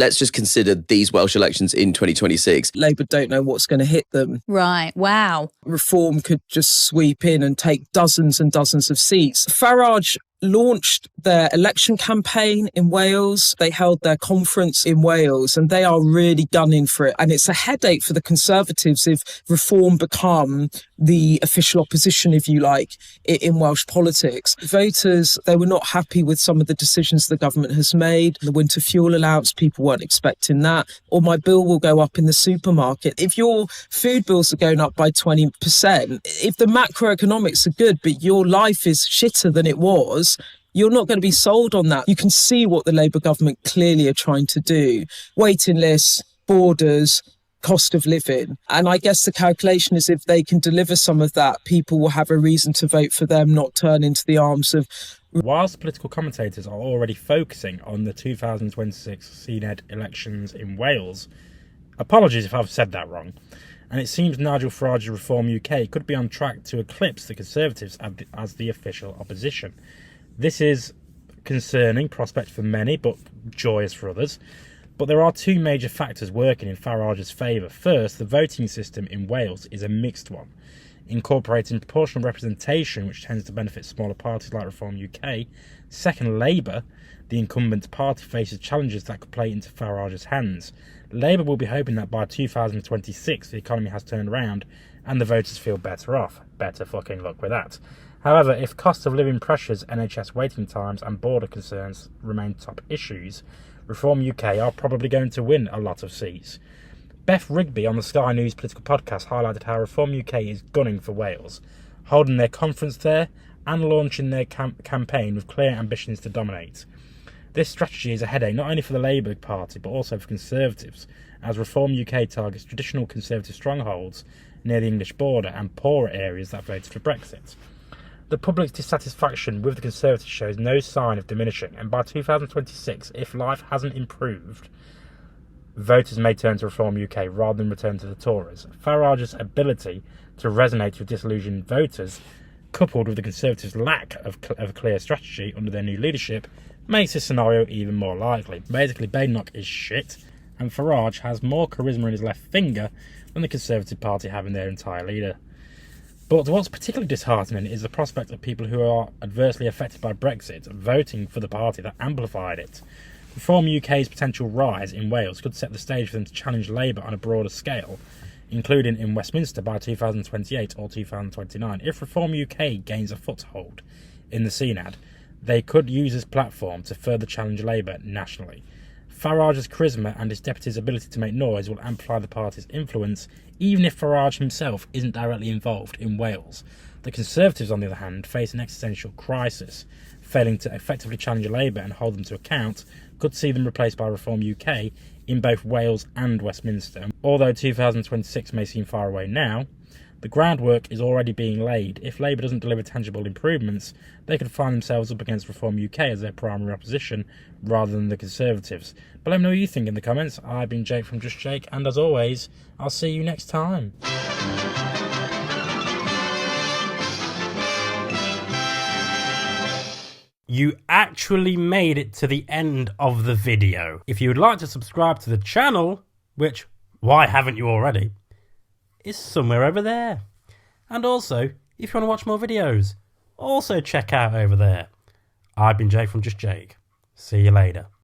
Let's just consider these Welsh elections in 2026. Labour don't know what's going to hit them. Right, wow. Reform could just sweep in and take dozens and dozens of seats. Farage launched their election campaign in Wales. They held their conference in Wales and they are really gunning for it. And it's a headache for the Conservatives if Reform become the official opposition, if you like, in Welsh politics. Voters, they were not happy with some of the decisions the government has made. The winter fuel allowance, people weren't expecting that. Or my bill will go up in the supermarket. If your food bills are going up by 20%, if the macroeconomics are good, but your life is shitter than it was, you're not going to be sold on that. You can see what the Labour government clearly are trying to do. Waiting lists, borders, cost of living. And I guess the calculation is if they can deliver some of that, people will have a reason to vote for them, not turn into the arms of... Whilst political commentators are already focusing on the 2026 Senedd elections in Wales, apologies if I've said that wrong, and it seems Nigel Farage's Reform UK could be on track to eclipse the Conservatives as the official opposition. This is concerning prospect for many, but joyous for others. But there are two major factors working in Farage's favour. First, the voting system in Wales is a mixed one, incorporating proportional representation, which tends to benefit smaller parties like Reform UK. Second, Labour, the incumbent party, faces challenges that could play into Farage's hands. Labour will be hoping that by 2026 the economy has turned around and the voters feel better off. Better fucking luck with that. However, if cost of living pressures, NHS waiting times and border concerns remain top issues, Reform UK are probably going to win a lot of seats. Beth Rigby on the Sky News political podcast highlighted how Reform UK is gunning for Wales, holding their conference there and launching their campaign with clear ambitions to dominate. This strategy is a headache not only for the Labour Party but also for Conservatives, as Reform UK targets traditional Conservative strongholds near the English border and poorer areas that voted for Brexit. The public's dissatisfaction with the Conservatives shows no sign of diminishing, and by 2026, if life hasn't improved, voters may turn to Reform UK rather than return to the Tories. Farage's ability to resonate with disillusioned voters, coupled with the Conservatives' lack of a clear strategy under their new leadership, makes this scenario even more likely. Basically, Badenoch is shit, and Farage has more charisma in his left finger than the Conservative Party have in their entire leader. But what's particularly disheartening is the prospect of people who are adversely affected by Brexit voting for the party that amplified it. Reform UK's potential rise in Wales could set the stage for them to challenge Labour on a broader scale, including in Westminster by 2028 or 2029. If Reform UK gains a foothold in the Senedd, they could use this platform to further challenge Labour nationally. Farage's charisma and his deputy's ability to make noise will amplify the party's influence, even if Farage himself isn't directly involved in Wales. The Conservatives, on the other hand, face an existential crisis. Failing to effectively challenge Labour and hold them to account could see them replaced by Reform UK in both Wales and Westminster. Although 2026 may seem far away now, the groundwork is already being laid. If Labour doesn't deliver tangible improvements, they could find themselves up against Reform UK as their primary opposition, rather than the Conservatives. But let me know what you think in the comments. I've been Jake from Just Jake, and as always, I'll see you next time. You actually made it to the end of the video. If you would like to subscribe to the channel, which, why haven't you already, is somewhere over there. And also, if you want to watch more videos, also check out over there. I've been Jake from Just Jake. See you later.